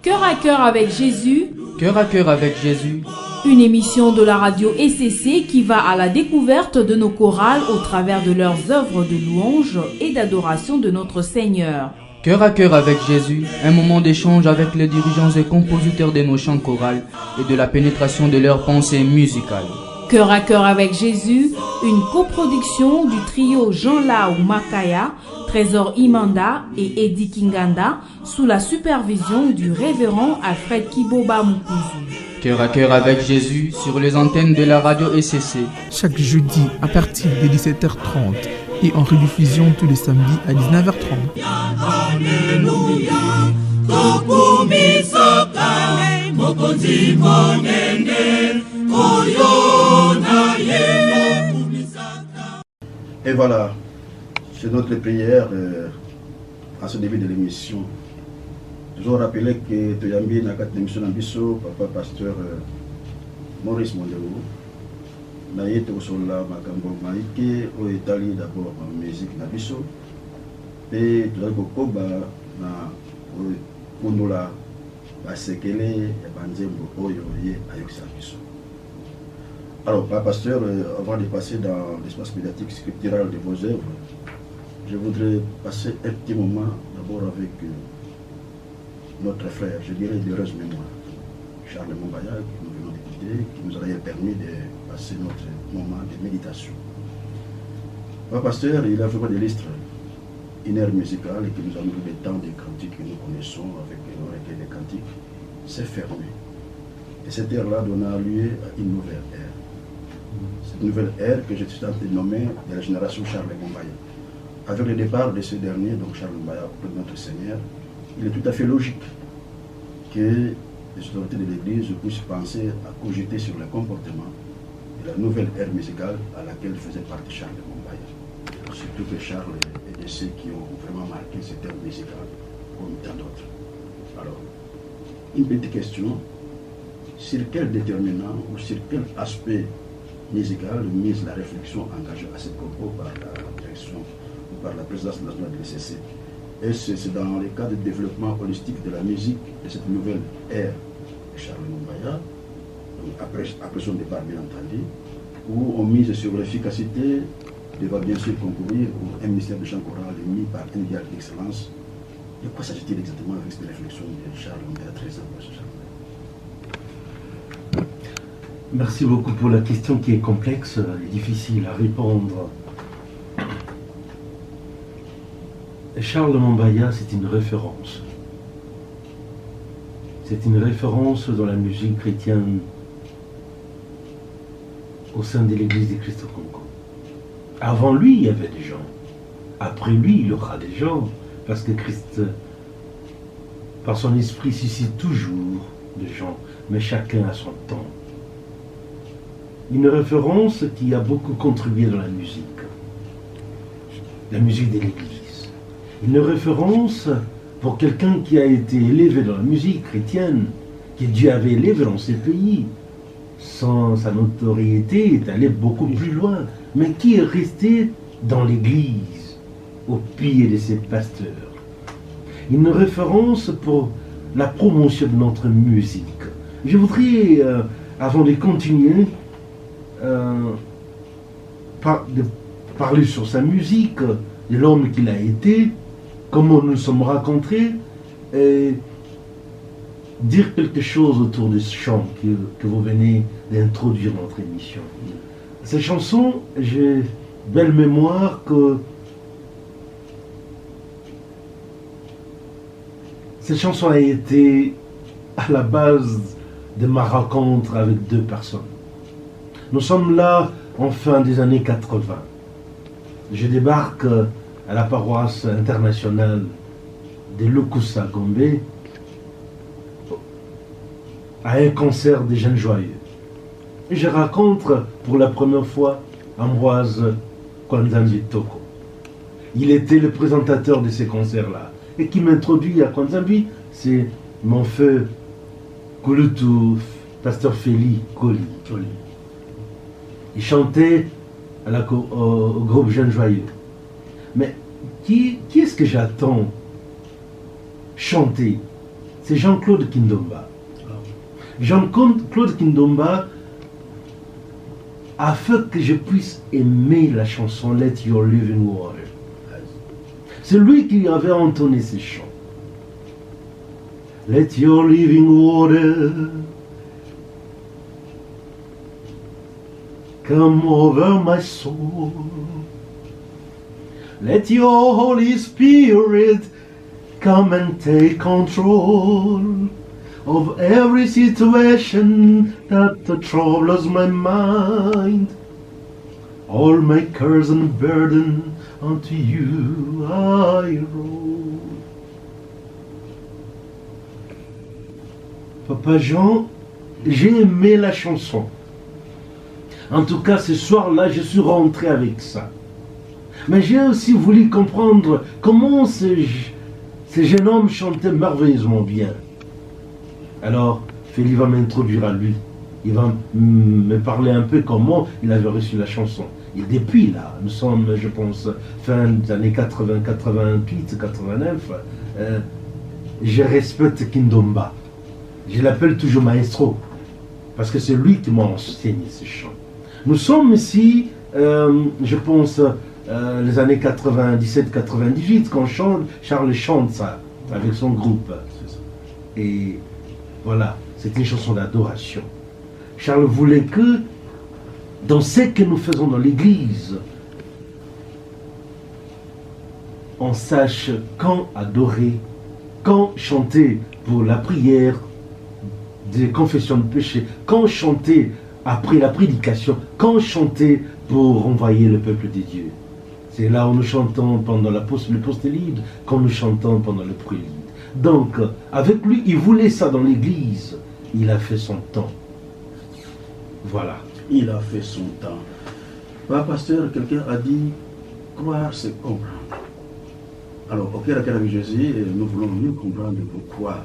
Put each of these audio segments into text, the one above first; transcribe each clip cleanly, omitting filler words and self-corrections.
Cœur à cœur avec Jésus. Cœur à cœur avec Jésus. Une émission de la radio ECC qui va à la découverte de nos chorales au travers de leurs œuvres de louange et d'adoration de notre Seigneur. Cœur à cœur avec Jésus, un moment d'échange avec les dirigeants et compositeurs de nos chants chorales et de la pénétration de leurs pensées musicales. Cœur à cœur avec Jésus, une coproduction du trio Jean-Laou Makaya, Trésor Imanda et Eddie Kinganda, sous la supervision du révérend Alfred Kiboba Mukuzu. Cœur à cœur avec Jésus sur les antennes de la radio ECC. Chaque jeudi à partir de 17h30 et en rediffusion tous les samedis à 19h30. Et voilà, c'est notre prière à ce début de l'émission. Toujours rappeler que Toyambi n'a qu'à l'émission d'Ambisso, papa pasteur Maurice Mondelo, Naït Osola Makambo Maïke, au Italie d'abord en musique d'Ambisso, et tout à l'heure, na Kundula, Basekele, Banzembo, Oyo, Ayox Ambisso. Alors, papa pasteur, avant de passer dans l'espace médiatique scriptural de vos œuvres, je voudrais passer un petit moment d'abord avec notre frère, je dirais d'heureuse mémoire, Charles Mombaya, que nous venons d'écouter, qui nous aurait permis de passer notre moment de méditation. Papa pasteur, il a vraiment des listres, une ère musicale qui nous a nourri des temps des cantiques que nous connaissons avec les recueils des cantiques, s'est fermé. Et cette ère-là donna lieu à une nouvelle ère. Cette nouvelle ère que je suis en train de nommer de la génération Charles Mombaya. Avec le départ de ce dernier, donc Charles Mombaya, auprès de notre Seigneur, il est tout à fait logique que les autorités de l'Église puissent penser à cogiter sur le comportement de la nouvelle ère musicale à laquelle faisait partie Charles Mombaya. Surtout que Charles est de ceux qui ont vraiment marqué cette ère musicale, comme tant d'autres. Alors, une petite question, sur quel déterminant ou sur quel aspect musical mise la réflexion engagée à ce propos par la direction ou par la présidence nationale de l'ECC? Et c'est dans le cadre du développement holistique de la musique de cette nouvelle ère de Charles Mombaya, après son départ bien entendu, où on mise sur l'efficacité, devra bien sûr concourir pour un ministère de chant choral mis par un dialogue d'excellence. De quoi s'agit-il exactement avec cette réflexion de Charles Mombaya, 13 ans, Charles? Merci beaucoup pour la question qui est complexe et difficile à répondre. Charles Mombaya, c'est une référence. C'est une référence dans la musique chrétienne au sein de l'Église du Christ au Congo. Avant lui, il y avait des gens. Après lui, il y aura des gens. Parce que Christ, par son esprit, suscite toujours des gens. Mais chacun a son temps. Une référence qui a beaucoup contribué dans la musique de l'Église. Une référence pour quelqu'un qui a été élevé dans la musique chrétienne, que Dieu avait élevé dans ces pays. Sans sa notoriété est allé beaucoup plus loin, mais qui est resté dans l'Église, au pied de ses pasteurs. Une référence pour la promotion de notre musique. Je voudrais, avant de continuer, de parler sur sa musique, de l'homme qu'il a été, comment nous nous sommes rencontrés, et dire quelque chose autour de ce chant que vous venez d'introduire dans notre émission. Cette chanson, j'ai belle mémoire que cette chanson a été à la base de ma rencontre avec deux personnes. Nous sommes là en fin des années 80. Je débarque à la paroisse internationale de Lukusa Gombe à un concert des Jeunes Joyeux. Et je rencontre pour la première fois Ambroise Kwanzambi Toko. Il était le présentateur de ces concerts-là. Et qui m'introduit à Kwanzambi, c'est mon feu Kulutu, pasteur Feli Koli. Il chantait au groupe Jeunes Joyeux. Mais qui est-ce que j'attends chanter c'est Jean-Claude Kindomba. Jean-Claude Kindomba a fait que je puisse aimer la chanson Let Your Living Water. C'est lui qui avait entonné ces chants. Let your living water come over my soul. Let your Holy Spirit come and take control of every situation that troubles my mind. All my cares and burden unto you I roll. Papa Jean, j'ai aimé la chanson. En tout cas, ce soir-là, je suis rentré avec ça. Mais j'ai aussi voulu comprendre comment ce jeune homme chantait merveilleusement bien. Alors, Félix va m'introduire à lui. Il va me parler un peu comment il avait reçu la chanson. Et depuis là, nous sommes, je pense, fin des années 80, 88, 89, je respecte Kindomba. Je l'appelle toujours maestro, parce que c'est lui qui m'a enseigné ce chant. Nous sommes ici, je pense, les années 97-98, quand Charles chante ça, avec son groupe. Et voilà, c'est une chanson d'adoration. Charles voulait que, dans ce que nous faisons dans l'église, on sache quand adorer, quand chanter pour la prière, des confessions de péché, quand chanter après la prédication, quand chanter pour envoyer le peuple de Dieu. C'est là où nous chantons pendant le postélide, quand nous chantons pendant le prélude. Donc, avec lui, il voulait ça dans l'église. Il a fait son temps. Voilà. Il a fait son temps. Pasteur, quelqu'un a dit, croire c'est comprendre. Alors, au cœur avec Jésus, nous voulons mieux comprendre pourquoi.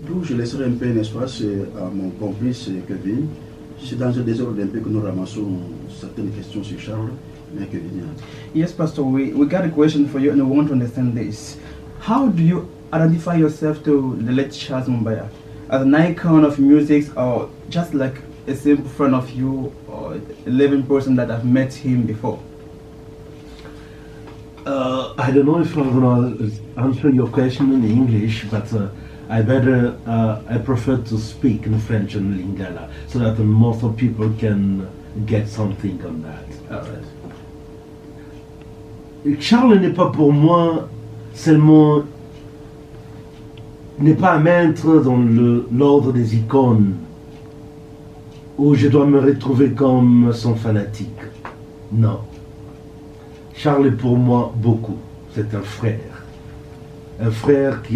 D'où je laisserai un peu un espace à mon complice Kevin. C'est dans un désordre un peu que nous ramassons certaines questions sur Charles. Mais Kevin. Yes, Pastor, we got a question for you and we want to understand this. How do you identify yourself to the late Charles Mumbaya? As an icon of music or just like a simple friend of you or a living person that have met him before? I don't know if I'm going to answer your question in English, but I prefer to speak in French and Lingala so that most of people can get something on that. All right. Charles n'est pas pour moi seulement, n'est pas un maître dans l'ordre des icônes où je dois me retrouver comme son fanatique. Non. Charles est pour moi beaucoup. C'est un frère. Un frère qui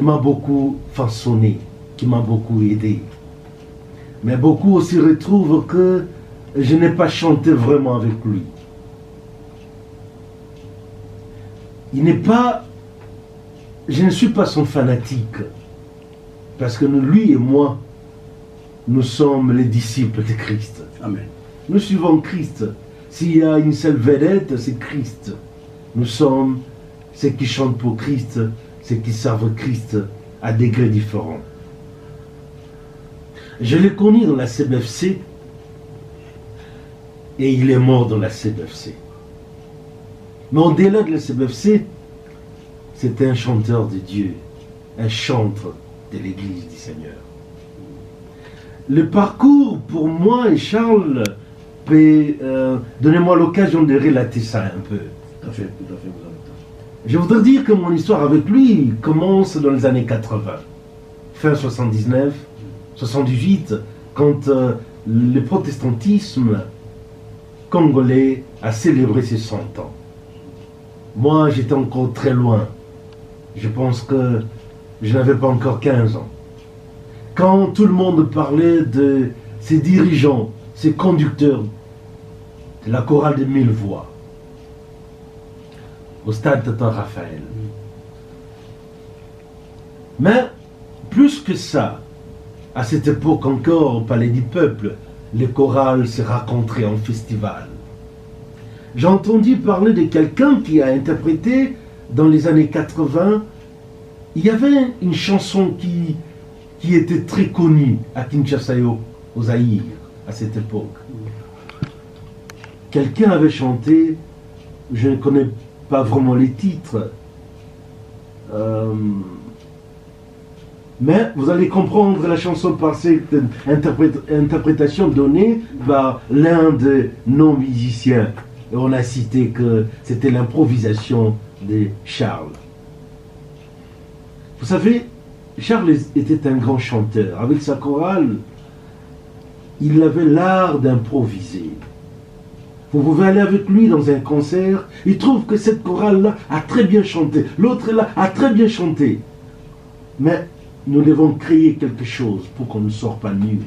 m'a beaucoup façonné, qui m'a beaucoup aidé. Mais beaucoup aussi retrouvent que je n'ai pas chanté vraiment avec lui. Je ne suis pas son fanatique, parce que lui et moi, nous sommes les disciples de Christ. Amen. Nous suivons Christ. S'il y a une seule vedette, c'est Christ. Nous sommes ceux qui chantent pour Christ, ceux qui servent Christ à degrés différents. Je l'ai connu dans la CBFC et il est mort dans la CBFC. Mais au-delà de la CBFC, c'était un chanteur de Dieu, un chantre de l'Église du Seigneur. Le parcours pour moi et Charles peut donner-moi l'occasion de relater ça un peu. Tout à fait, vous avez tort. Je voudrais dire que mon histoire avec lui commence dans les années 80, fin 79, 78, quand le protestantisme congolais a célébré ses 100 ans. Moi, j'étais encore très loin. Je pense que je n'avais pas encore 15 ans. Quand tout le monde parlait de ces dirigeants, ces conducteurs de la chorale de 1000 voix, au stade Tata Raphaël. Mais, plus que ça, à cette époque encore, au Palais du Peuple, les chorales se rencontraient en festival. J'ai entendu parler de quelqu'un qui a interprété dans les années 80 il y avait une chanson qui était très connue à Kinshasa, au Zaïre, à cette époque. Quelqu'un avait chanté, je ne connais pas vraiment les titres, mais vous allez comprendre la chanson par cette interprétation donnée par l'un de nos musiciens. Et on a cité que c'était l'improvisation de Charles. Vous savez, Charles était un grand chanteur. Avec sa chorale, il avait l'art d'improviser. Vous pouvez aller avec lui dans un concert, il trouve que cette chorale-là a très bien chanté, l'autre là a très bien chanté. Mais nous devons créer quelque chose pour qu'on ne sorte pas nul.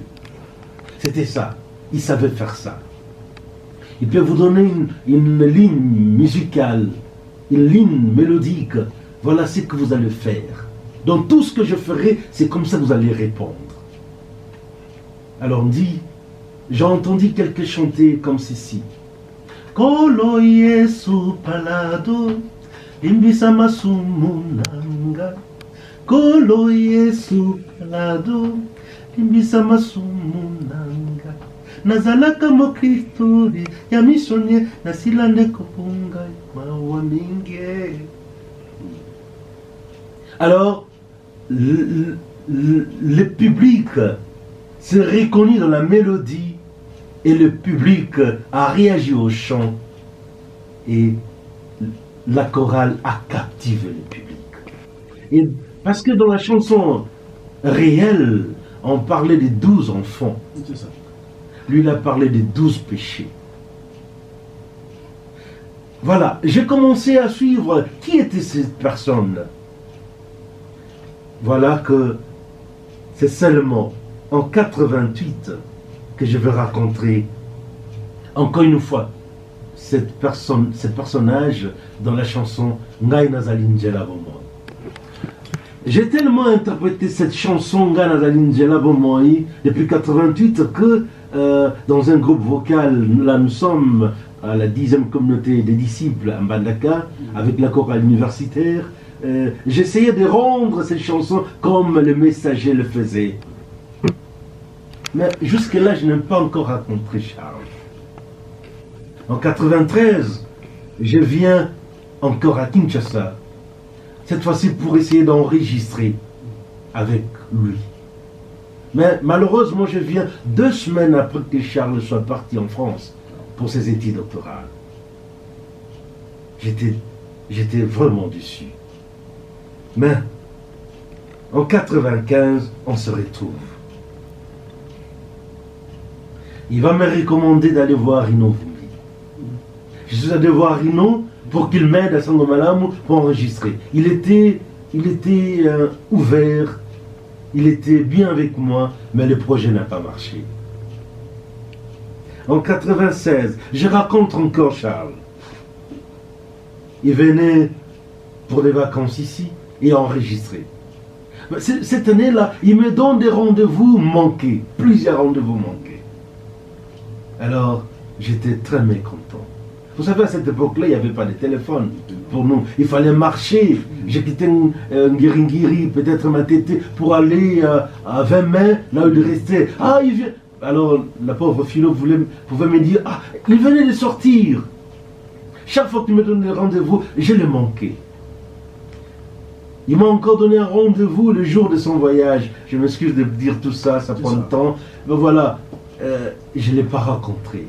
C'était ça, il savait faire ça. Il peut vous donner une ligne musicale, une ligne mélodique, voilà ce que vous allez faire. Donc tout ce que je ferai, c'est comme ça que vous allez répondre. Alors on dit, j'ai entendu quelqu'un chanter comme ceci. Kolo Yesu palado, imbisa masumunanga. Kolo Yesu palado, imbisa masumunanga. Nazalaka mokritori, ya misonye, nasilande kopunga, mawaminge. Alors, le public se reconnaît dans la mélodie et le public a réagi au chant et la chorale a captivé le public. Et parce que dans la chanson réelle, on parlait des 12 enfants. C'est ça. Lui, il a parlé des 12 péchés. Voilà, j'ai commencé à suivre qui était cette personne. Voilà que c'est seulement en 88 que je vais raconter encore une fois ce personnage dans la chanson Ngai Nazali Njela Bomoi. J'ai tellement interprété cette chanson Ngai Nazali Njela Bomoi depuis 88 que dans un groupe vocal, là nous sommes à la 10e communauté des disciples à Mbandaka avec la chorale universitaire. J'essayais de rendre ces chansons comme le messager le faisait. Mais jusque-là, je n'ai pas encore rencontré Charles. En 93, je viens encore à Kinshasa. Cette fois-ci pour essayer d'enregistrer avec lui. Mais malheureusement, je viens 2 semaines après que Charles soit parti en France pour ses études doctorales. J'étais vraiment déçu. Mais en 95, on se retrouve. Il va me recommander d'aller voir Rino Vumbi. Je suis allé voir Rino pour qu'il m'aide à Sangomalamu pour enregistrer. Il était ouvert, il était bien avec moi, mais le projet n'a pas marché. En 96, je rencontre encore Charles. Il venait pour des vacances ici et enregistrer. Cette année-là, il me donne des rendez-vous manqués, plusieurs rendez-vous manqués. Alors, j'étais très mécontent. Vous savez, à cette époque-là, il n'y avait pas de téléphone pour nous. Il fallait marcher. J'ai quitté Ngiringiri, peut-être ma tête, pour aller à 20 mai, là où il restait. Ah, il vient. Alors, la pauvre Philo pouvait me dire, ah, il venait de sortir. Chaque fois qu'il me donnait des rendez-vous, je le manquais. Il m'a encore donné un rendez-vous le jour de son voyage. Je m'excuse de dire tout ça, ça prend du temps. Mais voilà, je ne l'ai pas rencontré.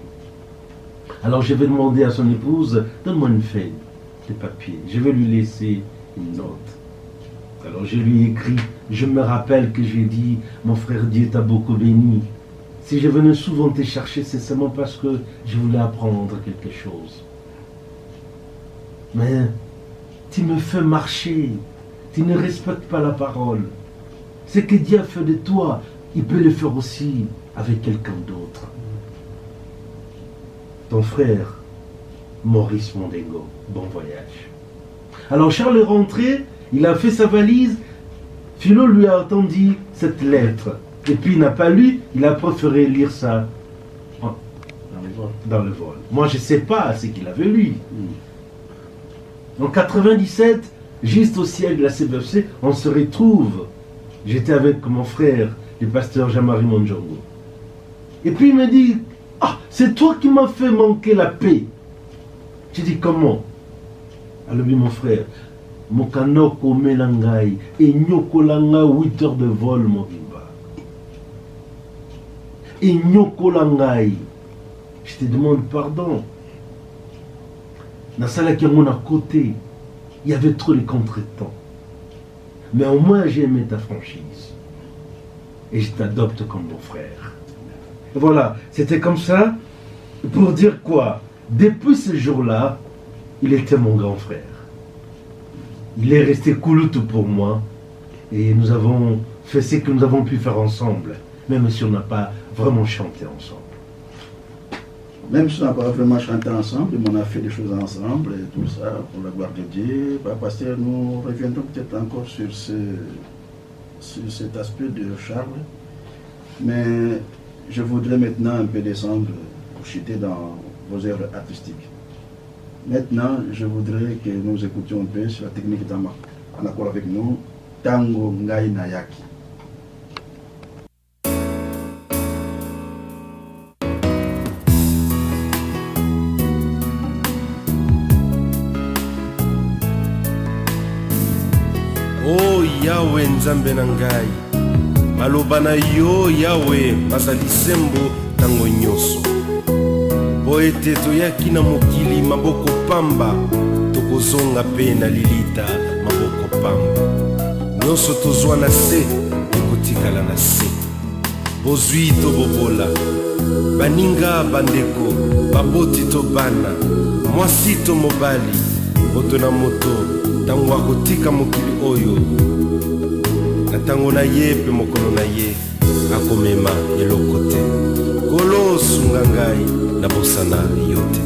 Alors je vais demander à son épouse, donne-moi une feuille de papier. Je vais lui laisser une note. Alors je lui ai écrit, je me rappelle que j'ai dit, mon frère Dieu t'a beaucoup béni. Si je venais souvent te chercher, c'est seulement parce que je voulais apprendre quelque chose. Mais tu me fais marcher. Tu ne respectes pas la parole. Ce que Dieu a fait de toi, il peut le faire aussi avec quelqu'un d'autre. Ton frère, Maurice Mondengo, bon voyage. Alors Charles est rentré, il a fait sa valise, Philo lui a attendu cette lettre. Et puis il n'a pas lu, il a préféré lire ça dans le vol. Moi je ne sais pas ce qu'il avait lu. En 97, juste au siège de la CBFC, on se retrouve. J'étais avec mon frère, le pasteur Jean-Marie Monjongo. Et puis il me dit, ah, c'est toi qui m'as fait manquer la paix. J'ai dit, comment? Alors mon frère, Mokanoko Melangai, et Nyokolanga 8 heures de vol, Mobimba. Et Nyokolangai, je te demande pardon. Dans la qui est à côté, il y avait trop de contretemps. Mais au moins j'ai aimé ta franchise. Et je t'adopte comme mon frère. Voilà, c'était comme ça. Pour dire quoi? Depuis ce jour-là, il était mon grand frère. Il est resté Kouloutou pour moi. Et nous avons fait ce que nous avons pu faire ensemble. Même si on n'a pas vraiment chanté ensemble. Même si on n'a pas vraiment chanté ensemble, mais on a fait des choses ensemble et tout ça, pour la gloire de Dieu. Parce que nous reviendrons peut-être encore sur cet aspect de Charles. Mais je voudrais maintenant un peu descendre pour chuter dans vos œuvres artistiques. Maintenant, je voudrais que nous écoutions un peu sur la technique en accord avec nous, Tango Ngai Nayaki. Oh Yahweh Nzambe na ngai, maloba na yo Yahweh bazali sembo tango nyonso. Po ete toyaki na mokili maboko pamba, tokozonga pe na lilita maboko pamba. Nyonso tozwa na se, ekotikala na se. Bozwi tobobola, baninga bandeko, baboti to bana, mwasi to mobali, moto na moto, tango akotika mokili oyo. Na tango na ye pe mokolo na ye, akomema eloko te. Kolo sunga ngai na bosana yo te.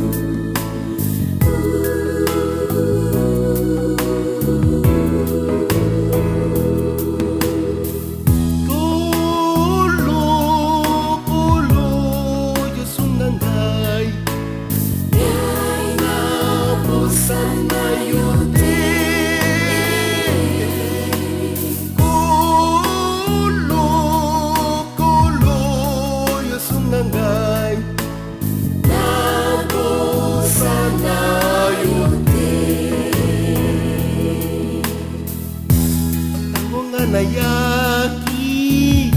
Nayaki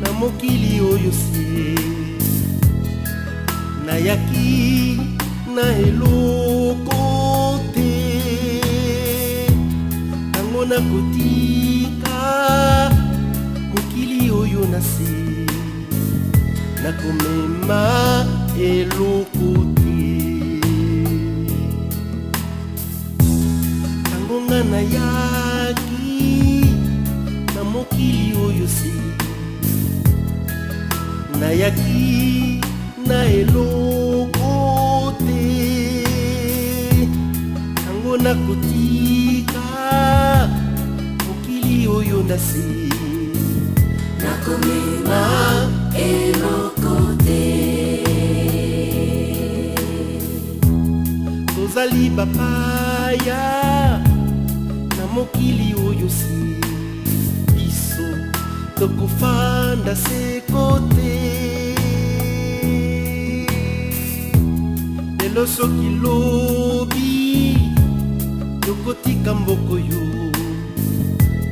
na mokili oyo se, nayaki na eloko te. Tango nakotika mokili oyo na se, nakomema eloko te. Tango nga nayaki mokili oyo se, nayaki na eloko te. Tango nakotika mokili oyo na se, nakomema eloko te. Tozali bapaya na mokili oyo se, tokofanda se kote. Lelo soki lobi tokotika mboko yo,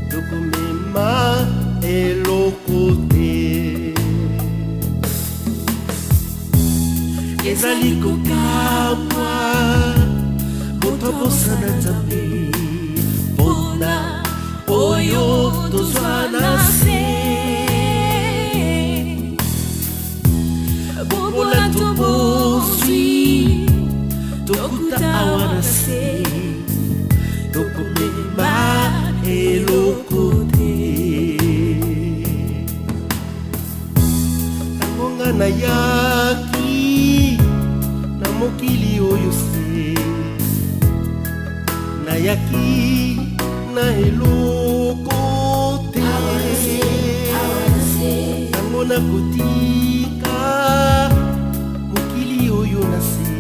tokomema eloko te. Ezali kokamwa moto bosana Nzambe mpona oyo tozwa na se. Bobola tobozwi tokuta awa na se, tokomema eloko te. Tango nga nayaki na mokili oyo se, nayaki na eloko te. Tango nakotika mokili oyo na se,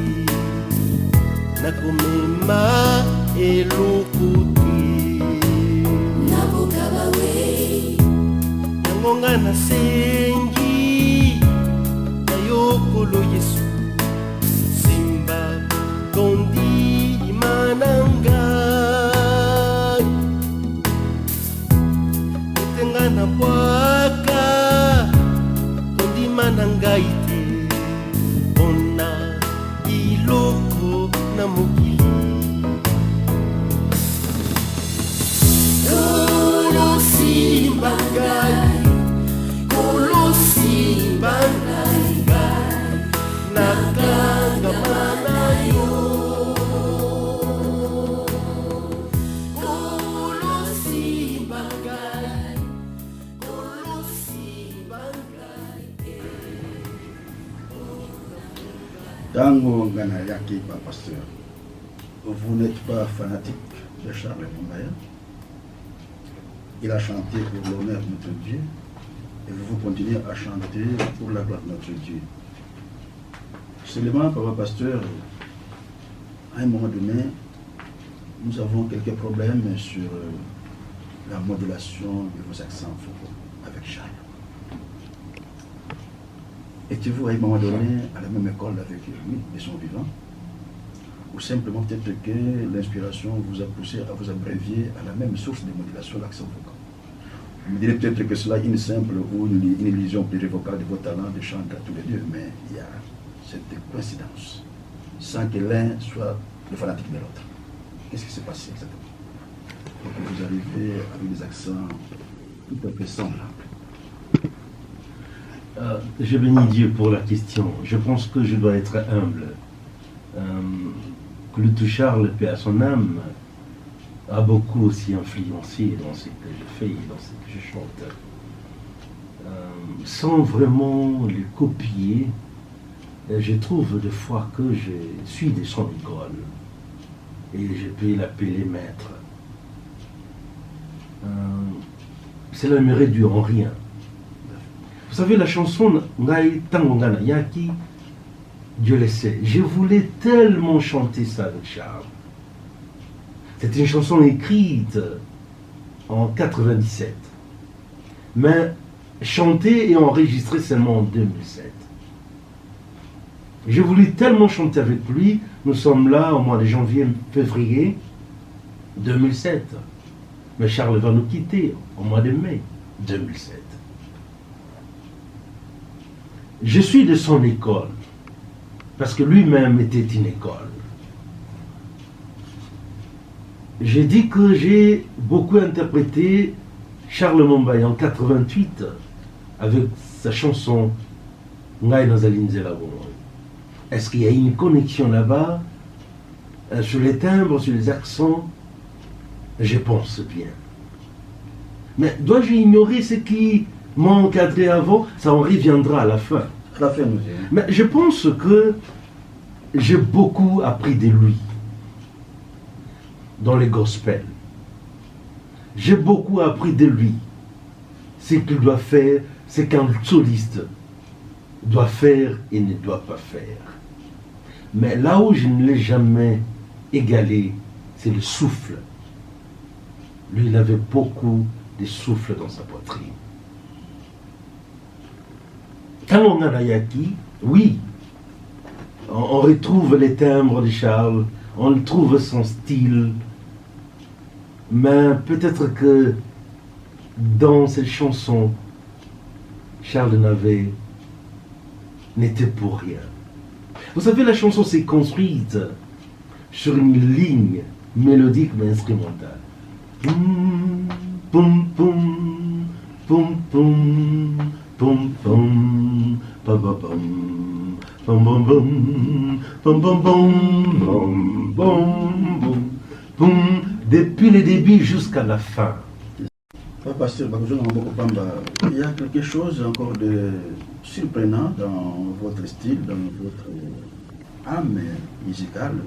nakomema eloko te. nga nasengi na yokolo Yesu simba kondima na ngai ete nga na bwaka kondima na ngai te mpona biloko na mokili Simba ngai, kolo simba ngai, nakangama na yo. Kolo simba ngai, kolo simba ngai. Tango ngana yaki pa pasteur, vous n'êtes pas fanatique de Charles Mombaya. Il a chanté pour l'honneur de notre Dieu et vous continuez à chanter pour la gloire de notre Dieu. Seulement, papa pasteur, à un moment donné, nous avons quelques problèmes sur la modulation de vos accents avec Charles. Étiez-vous à un moment donné à la même école avec lui, de son vivant? Ou simplement peut-être que l'inspiration vous a poussé à vous abrévier à la même source de modulation de l'accent vocal. Vous me direz peut-être que cela est une simple ou une illusion plurivocale de vos talents de chanter tous les deux, mais il y a cette coïncidence, sans que l'un soit le fanatique de l'autre. Qu'est-ce qui s'est passé exactement pour que vous arrivez avec des accents tout à fait semblables? Je bénis Dieu pour la question. Je pense que je dois être humble. Que le tout Charles, paix à son âme, a beaucoup aussi influencé dans ce que je fais, dans ce que je chante. Sans vraiment le copier, je trouve des fois que je suis de son école et je peux l'appeler maître. Cela ne me réduit en rien. Vous savez, la chanson Ngai Tangongana Yaki, Dieu le sait, je voulais tellement chanter ça avec Charles. C'est une chanson écrite en 97, mais chantée et enregistrée seulement en 2007. Je voulais tellement chanter avec lui, nous sommes là au mois de janvier-février 2007. Mais Charles va nous quitter au mois de mai 2007. Je suis de son école, parce que lui-même était une école. J'ai dit que j'ai beaucoup interprété Charles Mombaya en 88 avec sa chanson Ngai Nazali Nzela Bomoi. Est-ce qu'il y a une connexion là-bas sur les timbres, sur les accents? Je pense bien. Mais dois-je ignorer ce qui m'a encadré avant? Ça en reviendra à la fin. À la fin, nous. Mais je pense que j'ai beaucoup appris de lui dans les gospels. J'ai beaucoup appris de lui ce qu'il doit faire, ce qu'un soliste doit faire et ne doit pas faire. Mais là où je ne l'ai jamais égalé, c'est le souffle. Lui, il avait beaucoup de souffle dans sa poitrine. Quand on a Yaki, oui, on retrouve les timbres de Charles, on retrouve son style, mais peut-être que dans cette chanson, Charles n'était pour rien. Vous savez, la chanson s'est construite sur une ligne mélodique mais instrumentale. Poum, poum, poum, poum, poum, poum, poum, pam, pam, pam, pam, pam, pam, pam, pam, pam, pam, depuis le début jusqu'à la fin. Pasteur Bakouzou, il y a quelque chose encore de surprenant dans votre style, dans votre âme musicale.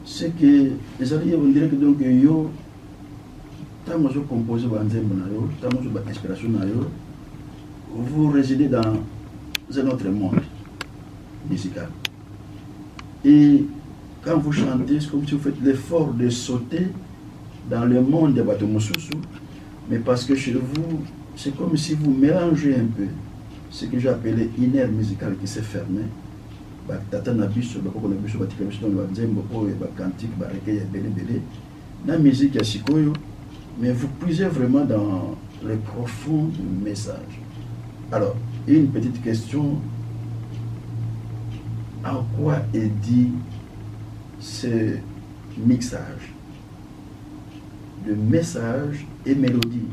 C'est que les alliés vont dire que donc yo, tant que vous composez votre inspiration, vous résidez dans un autre monde musical. Et quand vous chantez, c'est comme si vous faites l'effort de sauter dans le monde de Batomosusu, mais parce que chez vous, c'est comme si vous mélangez un peu ce que j'ai appelé une aire musicale qui s'est fermée. Tata na biso, bakoko na biso, batika biso dans le nzembo, cantique, recueil, belé. La musique ya sikoyo, mais vous puisez vraiment dans le profond message. Alors, une petite question. En quoi est dit ce mixage de message et mélodie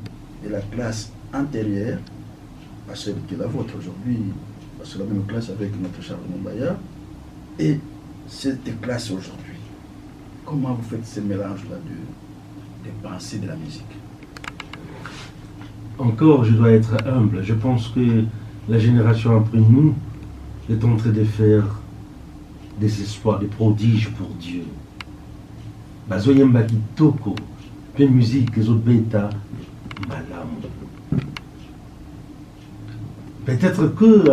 de la classe antérieure à celle qui est la vôtre aujourd'hui, parce que la même classe avec notre Charles Mombaya, et cette classe aujourd'hui? Comment vous faites ce mélange-là de pensées de la musique? Encore, je dois être humble. Je pense que la génération après nous est en train de faire des espoirs, des prodiges pour Dieu. Bazoyemba kitoko, pe musique, zobeta, malam. Peut-être que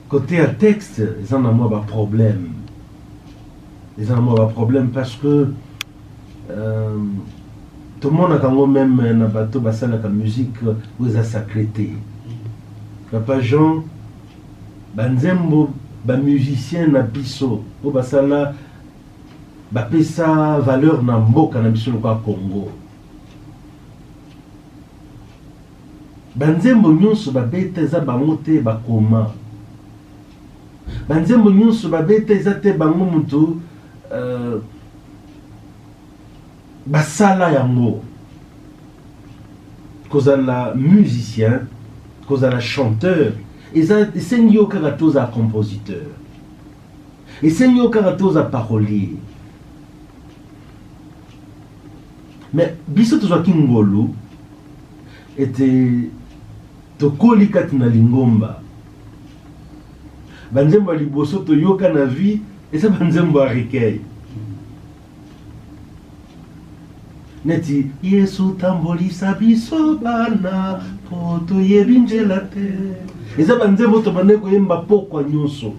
côté à texte, ils en ont un problème. Ils en ont un problème parce que tout le monde a quand même un bateau bassin la musique où ils ont sacrété. Papa Jean, banzembo, ba musicien na biso, où basala, ba pesa valeur na mboka na biso kwa Congo. Banzembo nyonso ba beta za bango te bakoma. Banzembo nyonso ba beta za te bango mutu basala yango. Kozala musicien, kozala chanteur, et c'est nyo karatoza compositeur. Et c'est nyo karatoza parolier. Mais biso tozwa kingolu était tokoli kati na lingomba. Banzembo liboso to yoka na vie et ça banzembo a recueil. Neti Yesu tambolisa biso bana poto yebinjela te. Et ça banzembo to baneko yemba pokwa nyonso.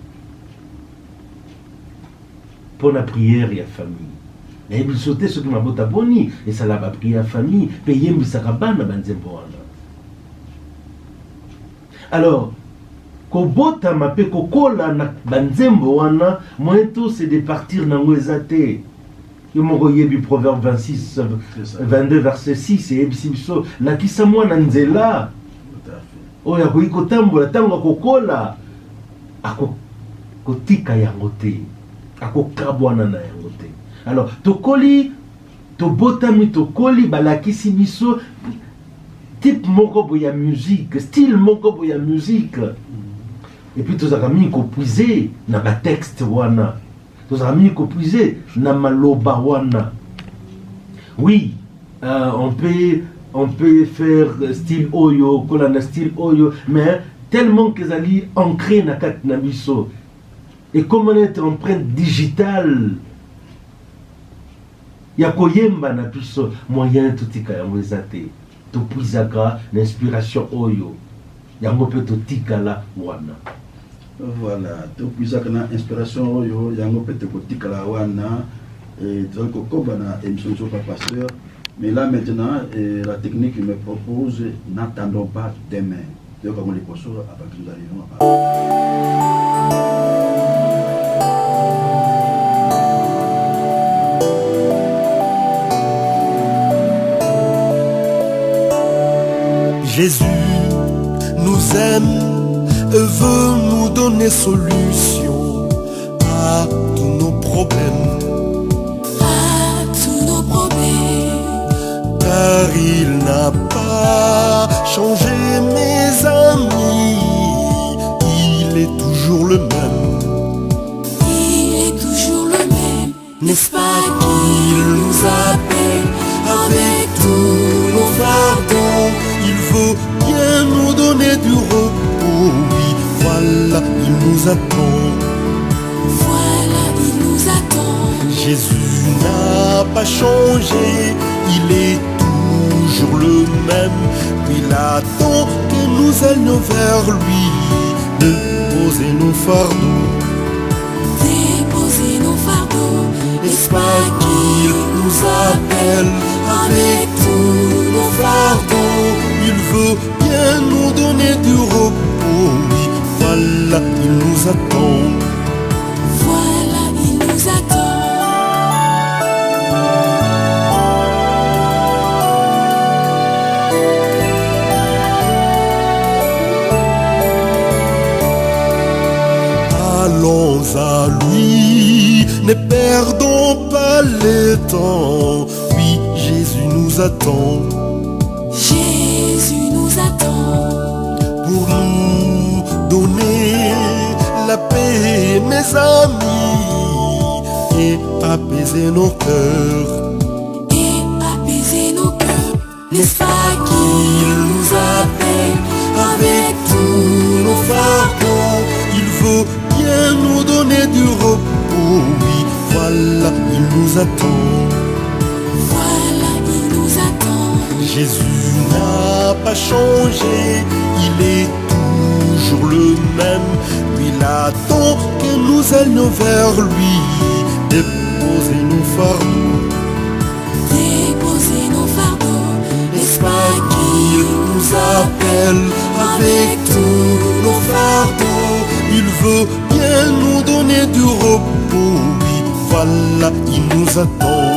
Pour la prière et la famille. Et puis sauter ce qui m'a bota boni et ça l'a prière à famille payer mbisakabana banzembo wana. Alors kobota mape kokola na banzembo wana moi tout c'est de partir na ngwezate. Yomoko yebi proverbe 26 22 verset 6 et ebisibiso na kisa mwana nzela. Oya koiko tambola tango kokola ako kotika yango te. Ako kabwana na yango te. Alors tokoli tobotami tokoli balakisi biso type moko boya musique, style moko boya musique. Et puis tozaka mi ko puiser na ba texte wana. Tozaka mi ko puiser na maloba wana. Oui, on peut faire style oyo, kolana style oyo, mais tellement que zali ancré na kat na biso. Et comme on est empreinte digitale, ya koyemba na biso moyen totika yango ezate. Topuizaka l'inspiration oyo. Yango pe totika la wana. Voilà, topuizaka na inspiration oyo, yango pe totika la wana. Et donc koba na émission sur Papa Pasteur. Mais là maintenant, la technique me propose n'attendons pas demain. Donc comme les poissons, avant que nous arrivions à... Jésus nous aime et veut nous donner solution à tous nos problèmes. À tous nos problèmes. Car il n'a pas changé, mes amis. Il est toujours le même. Il est toujours le même. N'est-ce pas qu'il nous appelle avec tous nos fardeaux? Il veut bien nous donner du repos, oui, voilà, il nous attend. Voilà, il nous attend. Jésus n'a pas changé, il est toujours le même. Il attend que nous allions vers lui, déposer nos fardeaux. Déposer nos fardeaux. N'est-ce pas qu'il nous appelle avec tous nos fardeaux? il veut bien nous donner du repos. Oui, voilà, il nous attend. Voilà, il nous attend. Allons à lui, ne perdons pas le temps. Oui, Jésus nous attend. Jésus nous attend. Pour nous donner la paix, mes amis, et apaiser nos cœurs. Et apaiser nos cœurs. N'est-ce pas Il nous appelle avec tous nos fardeaux. Il veut bien nous donner du repos. Oui, voilà, il nous attend. Voilà, il nous attend. Jésus n'a pas changé, il est toujours le même. Lui, il attend que nous allions vers lui, déposer nos fardeaux. Déposer nos fardeaux. N'est-ce pas qu'il nous appelle avec tous nos fardeaux? Il veut bien nous donner du repos. Oui, voilà, il nous attend.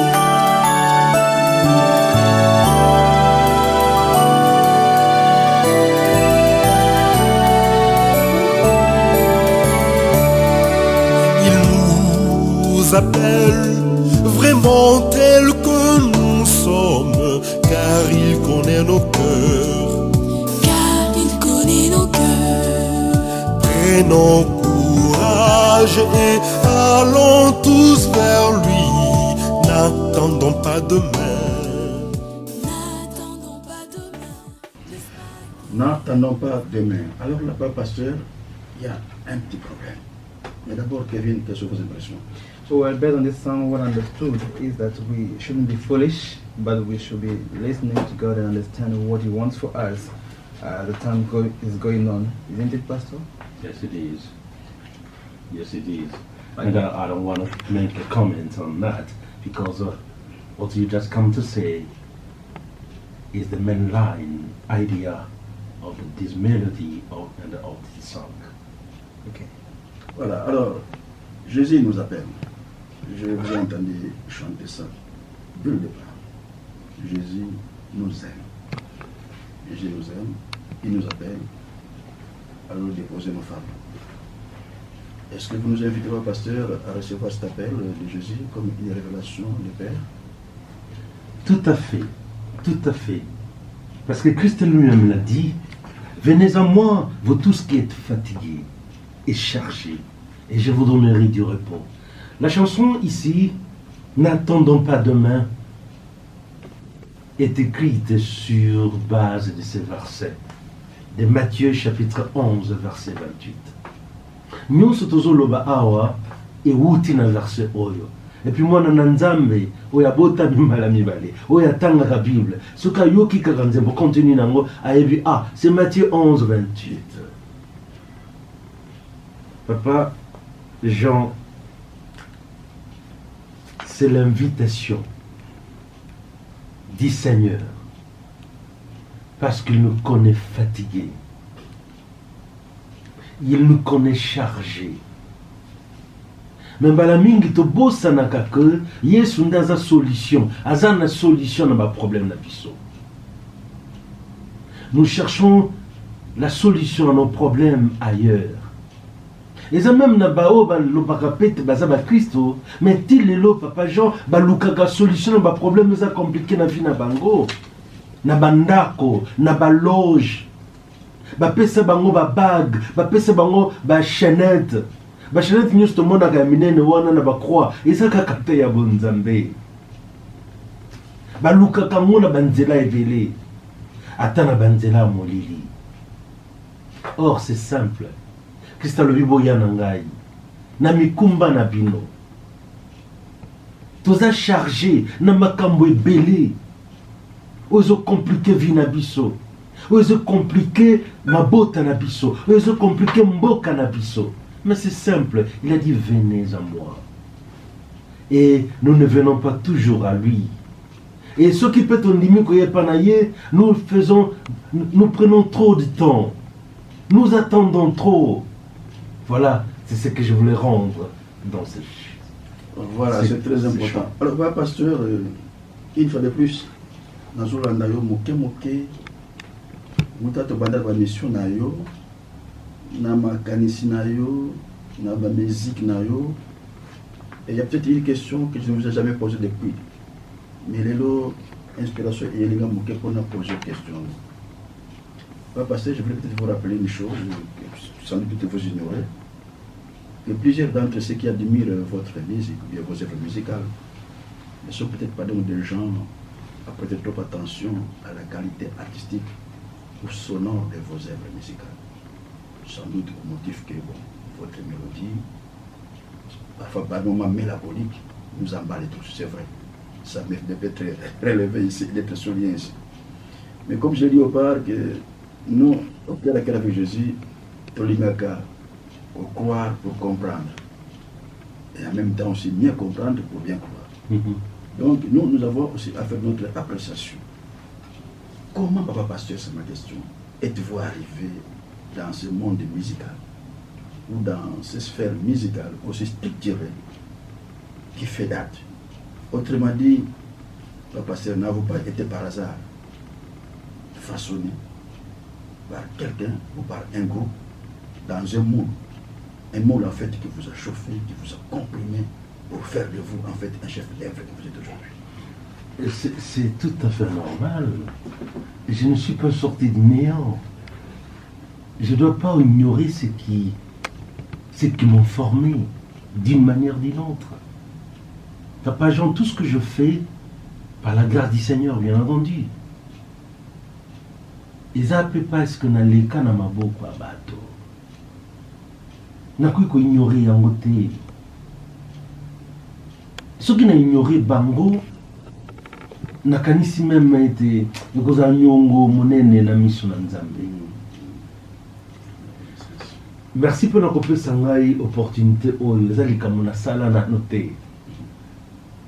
Appelle vraiment tel que nous sommes, car il connaît nos cœurs. Car il connaît nos cœurs. Prenons courage et allons tous vers lui. N'attendons pas demain. N'attendons pas demain. N'attendons pas demain. Alors là-bas, pasteur, il y a un petit problème. Mais d'abord, Kevin, quelles sont vos impressions? So, well, based on this song, what I understood is that we shouldn't be foolish, but we should be listening to God and understanding what He wants for us. The time is going on, isn't it, Pastor? Yes, it is. Yes, it is. And I don't want to make a comment on that because what you just come to say is the mainline idea of this melody and of this song. Okay. Voilà, alors, Jésus nous appelle. Je vous ai entendu chanter ça dès le départ. Jésus nous aime. Jésus nous aime, il nous appelle à nous déposer nos fardeaux. Est-ce que vous nous inviterez, pasteur, à recevoir cet appel de Jésus comme une révélation du Père? Tout à fait, tout à fait. Parce que Christ lui-même l'a dit, venez à moi, vous tous qui êtes fatigués et chargés, et je vous donnerai du repos. La chanson ici, N'attendons pas demain, est écrite sur base de ces versets, de Matthieu chapitre 11, verset 28. Nyonso tozoloba awa ewuti na verset oyo. Et puis mwana na nzambe oyo abotami mbala mibale oyo atangaka Bible soki ayoki kaka nzembo continue nango ayebi c'est Matthieu 11, 28. Papa Jean, c'est l'invitation du Seigneur parce qu'il nous connaît fatigués. Il nous connaît chargés. Mais mbala mingi tobosanaka que Yesu nde aza solution, aza na solution na ba problème na biso. Nous cherchons la solution à nos problèmes ailleurs. Et ça même na bao ba lobaka pete baza ba Kristo, mais til lelo papa Jean ba lukaka solution na ba problème za compliqué na vie na bango, na bandako, na ba loge. Bapesa bango ba bague, bapesa bango ba chaînette. Ba chaînette nyonso tomonaka ya minene wana na bakroix eza kaka te ya bonzambe. Balukaka ngo na banzela ebele ata na banzela ya molili. Or c'est simple. Christ alobi boya na ngai na mikumba na bino toza chargé na makambo ebele ozo compliqué vie na biso. Ozo compliqué mabota na biso, ozo compliqué mboka na biso. Mais c'est simple, il a dit venez à moi. Et nous ne venons pas toujours à lui. Et ce qui peut nous prenons trop de temps. Nous attendons trop. Voilà, c'est ce que je voulais rendre dans cette chute. Voilà, c'est très important. Alors, pasteur, une fois de plus, nous avons moké, nous avons mission, nous avons la musique, et il y a peut-être une question que je ne vous ai jamais posée depuis. Mais l'inspiration est les gars pour nous poser une question. Parce que je voulais peut-être vous rappeler une chose, sans doute vous ignorer, que plusieurs d'entre ceux qui admirent votre musique, ou bien vos œuvres musicales, ne sont peut-être pas donc des gens à prêter trop attention à la qualité artistique ou sonore de vos œuvres musicales. Sans doute au motif que votre mélodie, parfois par moments mélancoliques, nous emballe tous, c'est vrai. Ça me peut être relevé ici, d'être souligné ici. Mais comme je l'ai dit au part, que nous, au cœur de la avec Jésus, Tolimaka, au croire pour comprendre. Et en même temps aussi mieux comprendre pour bien croire. Donc nous avons aussi à faire notre appréciation. Comment, papa pasteur, c'est ma question, êtes-vous arrivé dans ce monde musical ou dans ces sphères musicales aussi structurées qui fait date? Autrement dit, papa pasteur, n'avez-vous pas été par hasard façonné par quelqu'un ou par un groupe dans un moule en fait qui vous a chauffé, qui vous a comprimé pour faire de vous en fait un chef d'œuvre que vous êtes aujourd'hui? C'est tout à fait normal. Je ne suis pas sorti de néant. Je ne dois pas ignorer ce qui m'ont formé d'une manière ou d'une autre. Papa Jean, tout ce que je fais, par la grâce du Seigneur, bien entendu. Ils n'appellent pas ce que na leka na maboko à bateau. N'a quoi ignorer en côté. Ce qui n'a ignoré bango, n'a kanisi même été, because a nyongo monene na mission na Nzambe. Merci pour notre sangai opportunité oh les ali kamona sala na noté.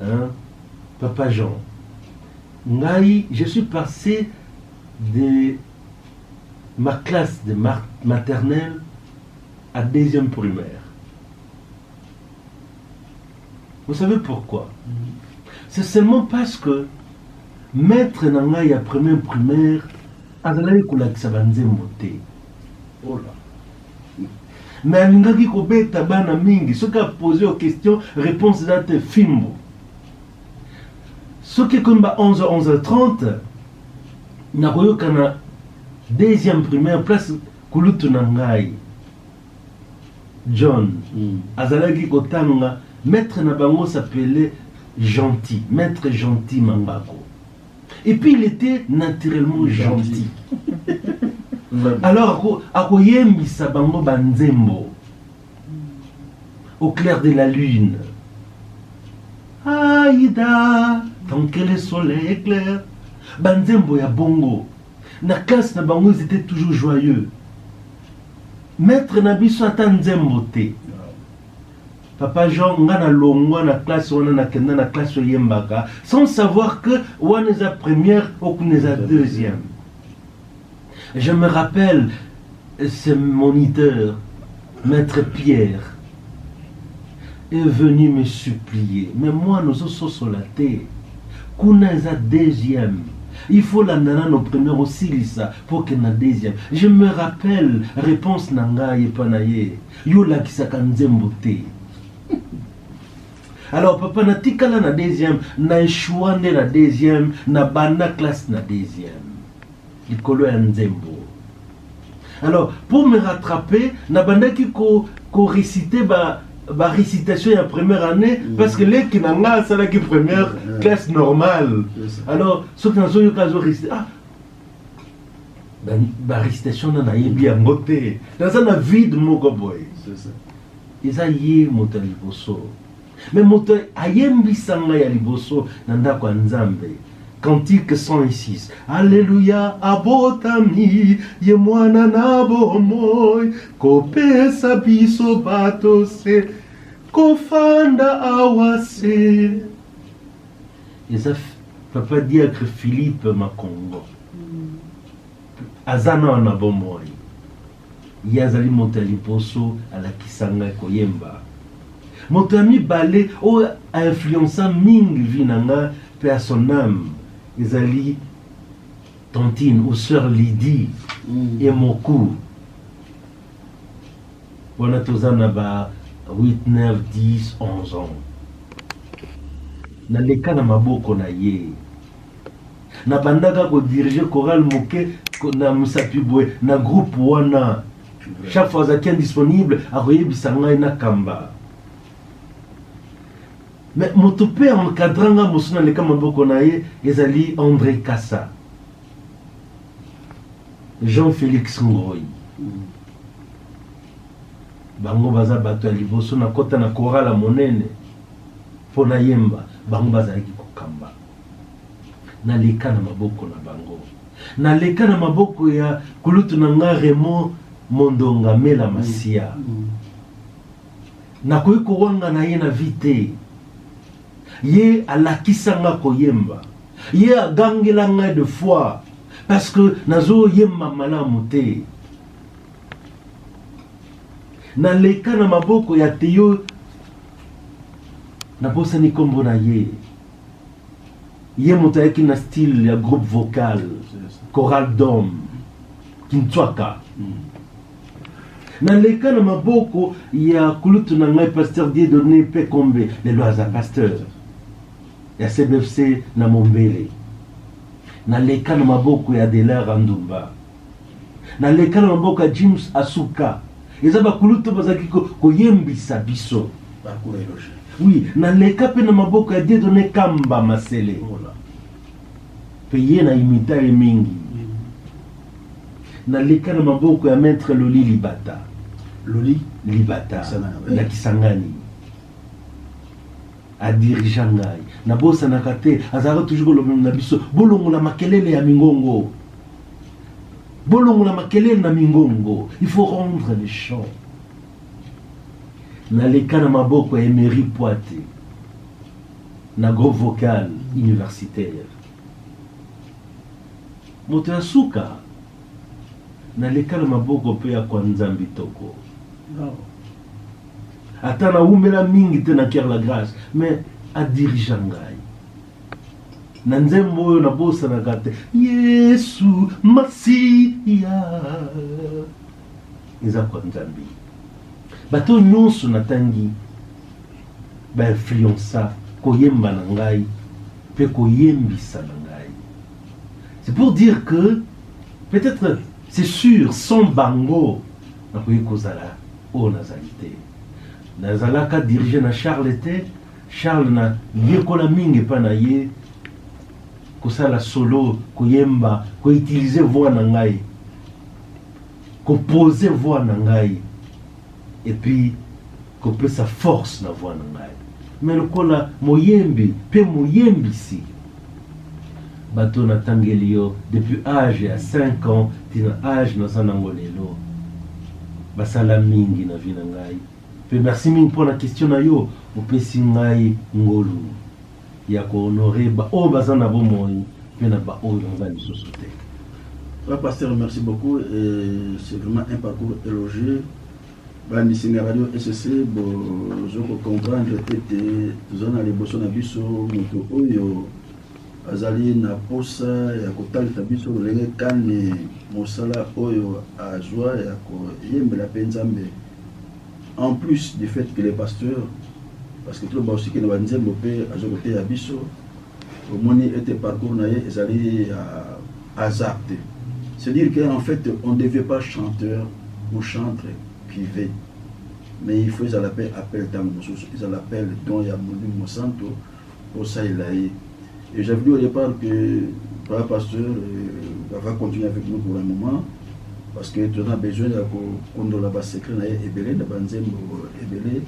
Hein? Papa Jean. Ngai, je suis passé de ma classe de maternelle à deuxième primaire. Vous savez pourquoi? C'est seulement parce que maître Nangai à première primaire a d'aller kolakisa banzembo te. Oh là. Mais alingaki kobeta bana mingi, ce qui a posé aux questions, réponse date fimbo. Ce qui comme 11h30, nakoyo kana deuxième primaire place kulutu Nangai. John, azalaki kotanga, maître Nabango s'appelait Gentil, maître Gentil Mambako. Et puis il était naturellement gentil. Alors, akoyembisa bango banzembo au clair de la lune. Aïda, tant que le soleil éclaire, banzembo ya bongo. Na classe na bango, ils étaient toujours joyeux. Maître Nabiso ata nzembo te. Papa Jean, on a longwa na classe, on a kenda na classe yembaka, sans savoir que on est la première ou qu'on est la deuxième. Je me rappelle, ce moniteur, Maître Pierre, est venu me supplier. Mais moi, nous sommes solatés. Qu'on est la deuxième. Il faut la nana nos premières aussi ça pour que na deuxième. Je me rappelle réponse nanga yepanaye. Yo la kisaka nzembo te. Alors papa na tikala na deuxième, na échoué na deuxième, na bana classe na deuxième. Likolo ya nzembo. Alors pour me rattraper, na banda ki ko réciter ba récitation la première année parce que les qui n'ont pas la première classe normale. Alors ceux qui n'ont pas récité la récitation n'a bien moté dans un vide mon boy. Ils a yé moto liboso. Mais moto ayembi sanga ya liboso nanda kwa Nzambe. Cantique 106. Alléluia, abotami, ye mwana na bomoy, kopesa biso bato se, kofanda awase. Papa diacre Philippe Makongo. Azana na bomoi. Yazali Montaliposo à la Kisanga Koyemba. Montami Balé o a influencé Ming Vinanga paix à son âme. Ezali Tantine ou sœur Lydie et Mokou. Wana tozana ba 8, 9, 10, 11 ans. Na leka na maboko na ye. Na bandaka ko diriger chorale moke na musapibwe na groupe wana. Chaque fois qu'il est disponible, à koyebisa ngai na kamba. Mais mon père encadrant mosuna leka maboko na ye ezali André Kassa. Jean-Félix Ngoyi. Bango baza bato ya liboso na kota na chorale monene. Pona yemba bango bazalaki kokamba. Na leka na maboko na bango. Na leka na maboko ya kulutu na nga Raymond Mondonga Mela Masia. Na koyi kowanga na ye na vite. Ye alakisa nga koyemba. Ye agangela nga de foi. Parce que nazo yemba malamu te. Na leka na maboko ya Théo na bosa ni kombo na ye. Ye montayaki na style ya groupe vocal, chorale d'homme, Kintswaka. Na leka na maboko ya kulutu na ngai pasteur Dieudonné Pekombe, les lois à pasteur. Ya CBFC na Mombele. Na leka na maboko ya Delar Andumba. Na leka na maboko ya James Asuka. Eza ba kulutu bazaki koyembisa biso. Oui, na leka pe na maboko ya Dieudonné Kamba Masele. Peye na imita mingi. Na leka na maboko ya maître Loli Libata. Loli Libata na Kisangani. A dirigeant ngai. Na bosa na kate azara toujours le même na biso. Bolongo la makelele ya mingongo. Bolongo la makelele na mingongo. Il faut rendre les chants. Na leka na maboko ya Emery Poité. Na groupe vocal universitaire. Moto ya suka na leka na maboko pe ya kwa Nzambi Toko. Ata na umela mingi te na Kier la Grâce, mais a dirigeant ngai. Na nzembo oyo na bosa na kate Yesu Masiya. Eza kwa Nzambi. Bato nyonso natangi ba influença koyemba na ngai pe koyembisa na ngai. C'est pour dire que peut-être c'est sûr sans bango na koyi kozala o nazalité. Nazalaka dirigé na Charles était Charles na yekola mingi pa na ye kosala solo koyemba ko utiliser voix na ngai ko poser voix na ngai et puis ko peut sa force na voix na ngai. Mais le kola moyembi pe moyembi si bato na tangelio depuis âge à 5 ans tina âge na sanangolelo basala mingi na vina ngai. Pe merci mingi pour la question na yo opesi ngai ngolu ya ko honorer ba o bazana bo moi pe na ba o ngani sosote. Pasteur, merci beaucoup. C'est vraiment un parcours élogieux. Bandi Singa Radio SCC, je peux comprendre que nous avons les bossons à biso, moto oyo, azali na posa, ya kotali tabiso, lenge kani, mosala oyo, a joie, ya ko yembe la penzambe. En plus du fait que les pasteurs, parce que tout le monde aussi qui nous a dit, à côté à biso, au moni était parcours naïe, azali à zapter. C'est-à-dire qu'en fait, on ne devait pas chanteur ou chantre privé. Mais il faut qu'ils appellent ils l'appellent Don Yamouli Monsanto pour ça il a eu. Et j'avais dit au départ que le pasteur va continuer avec nous pour un moment parce que tu as besoin de qu'on la base secret et belé de banzembo et belé.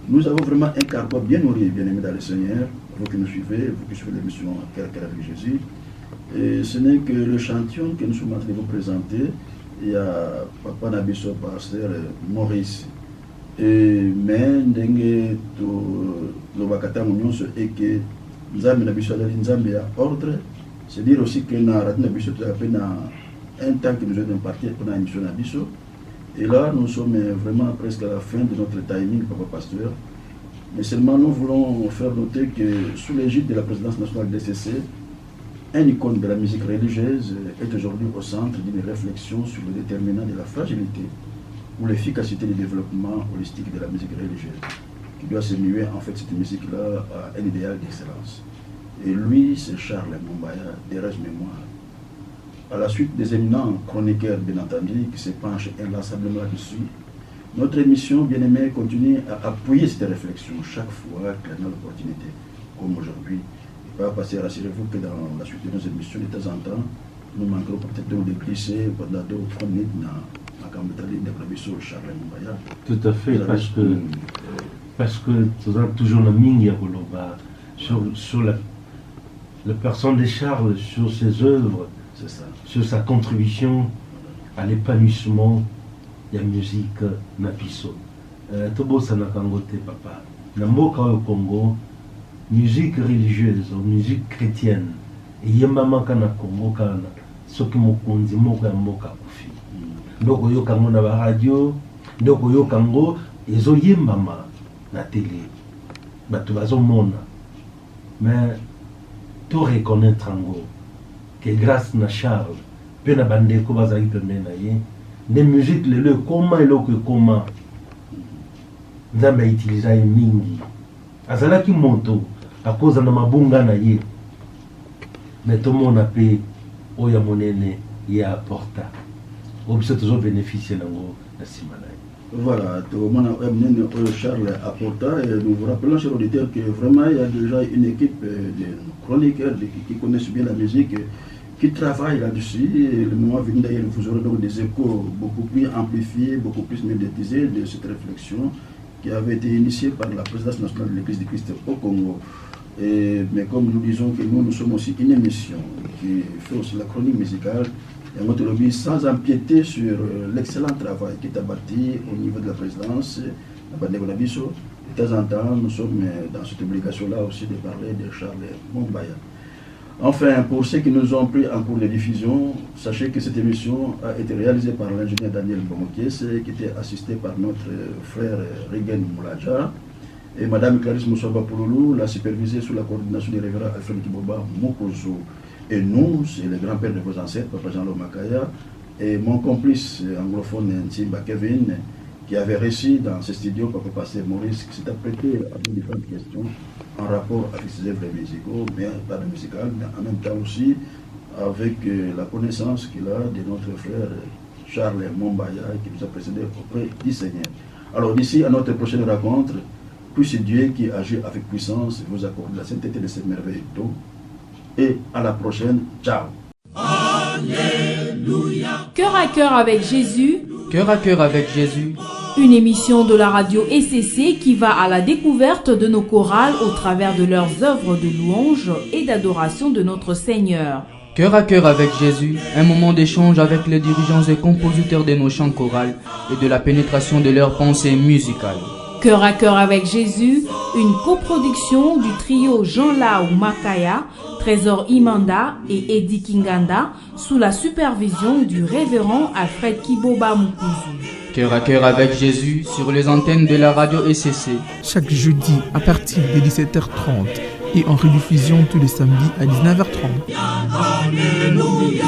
Nous avons vraiment un caractère bien nourri, bien aimé dans le Seigneur. Vous qui nous suivez, vous qui suivez l'émission Quelqu'un avec Jésus. Et ce n'est que le chantion que nous sommes en train de vous présenter. Il y a Papa Nabiso, pasteur Maurice. Et mais dengue to le bakata munyoso et que Nzambe na biso azali Nzambe ya ordre. C'est dire aussi que na raté na biso tu appelle un temps qui nous est imparti pour la mission na biso. Et là, nous sommes vraiment presque à la fin de notre timing, Papa Pasteur. Mais seulement nous voulons faire noter que sous l'égide de la présidence nationale DCC, un icône de la musique religieuse est aujourd'hui au centre d'une réflexion sur le déterminant de la fragilité ou l'efficacité du développement holistique de la musique religieuse, qui doit se muer en fait cette musique-là à un idéal d'excellence. Et lui, c'est Charles Mombaya, d'heureuse mémoire. À la suite des éminents chroniqueurs, bien entendu, qui se penchent inlassablement là-dessus, notre émission, bien aimée, continue à appuyer cette réflexion chaque fois qu'elle a l'opportunité, comme aujourd'hui. Et pas passer, rassurez-vous que dans la suite de nos émissions, de temps en temps, nous manquerons peut-être de glisser pendant 2 ou 3 minutes dans la campagne de Clavisso Charles Mombaya. Tout à fait, parce que toujours la mingi sur la personne de Charles, sur ses œuvres, sur sa contribution à l'épanouissement de la musique na biso. Tobosa na kangote papa. Na mboka au Congo, musique religieuse, musique chrétienne, et yemama kana Congo kana soki mokonzi moko ya mboka kufi. Ndoko yo kango na ba radio, ndoko yo kango ezo yembama na télé. Bato bazomona. Mais tout reconnaître ngo que grâce na Charles, pe na bandeko bazali pembeni na ye, des musiques lelo koma eloko koma Nzambe utiliza mingi. Azalaki moto akoza na mabunga na ye. Mais tout le monde a pe oya monene ya apporta. Obiso toujours bénéficier nango na simana. Voilà, tout le monde a Charles apporta, et nous vous rappelons, chers auditeurs, que vraiment il y a déjà une équipe de chroniqueurs qui connaissent bien la musique, qui travaillent là-dessus. Le moment venu d'ailleurs, vous aurez donc des échos beaucoup plus amplifiés, beaucoup plus médiatisés de cette réflexion qui avait été initiée par la présidence nationale de l'Église du Christ au Congo. Mais comme nous disons que nous sommes aussi une émission qui fait aussi la chronique musicale, et notre lobby sans empiéter sur l'excellent travail qui est abattu au niveau de la présidence, de temps en temps, nous sommes dans cette obligation-là aussi de parler de Charles Mombaya. Enfin, pour ceux qui nous ont pris en cours de diffusion, sachez que cette émission a été réalisée par l'ingénieur Daniel Bomokies, qui était assisté par notre frère Regen Moulaja, et Madame Clarisse Moussaba Pouloulou l'a supervisée sous la coordination du révérend Alfred Kiboba Mokozo. Et nous, c'est le grand-père de vos ancêtres, Papa Jean Lomakaya, et mon complice anglophone Ntimba Kevin, qui avait réussi dans ce studio, Papa Pasteur Maurice, qui s'est apprêté à des différentes questions en rapport avec ses œuvres musicaux, mais pas de musical, mais en même temps aussi avec la connaissance qu'il a de notre frère Charles Mombaya, qui nous a précédé auprès du Seigneur. Alors d'ici à notre prochaine rencontre, puisse Dieu qui agit avec puissance vous accorde la sainteté de cette merveille d'eau. Et à la prochaine. Ciao. Alléluia. Cœur à cœur avec Jésus. Cœur à cœur avec Jésus. Une émission de la radio ECC qui va à la découverte de nos chorales au travers de leurs œuvres de louange et d'adoration de notre Seigneur. Cœur à cœur avec Jésus, un moment d'échange avec les dirigeants et compositeurs de nos chants chorales et de la pénétration de leurs pensées musicales. Cœur à cœur avec Jésus, une coproduction du trio Jean-Lao Makaya, Trésor Imanda et Eddie Kinganda, sous la supervision du révérend Alfred Kiboba Mukuzu. Cœur à cœur avec Jésus, sur les antennes de la radio ECC. Chaque jeudi à partir de 17h30 et en rediffusion tous les samedis à 19h30. Alléluia.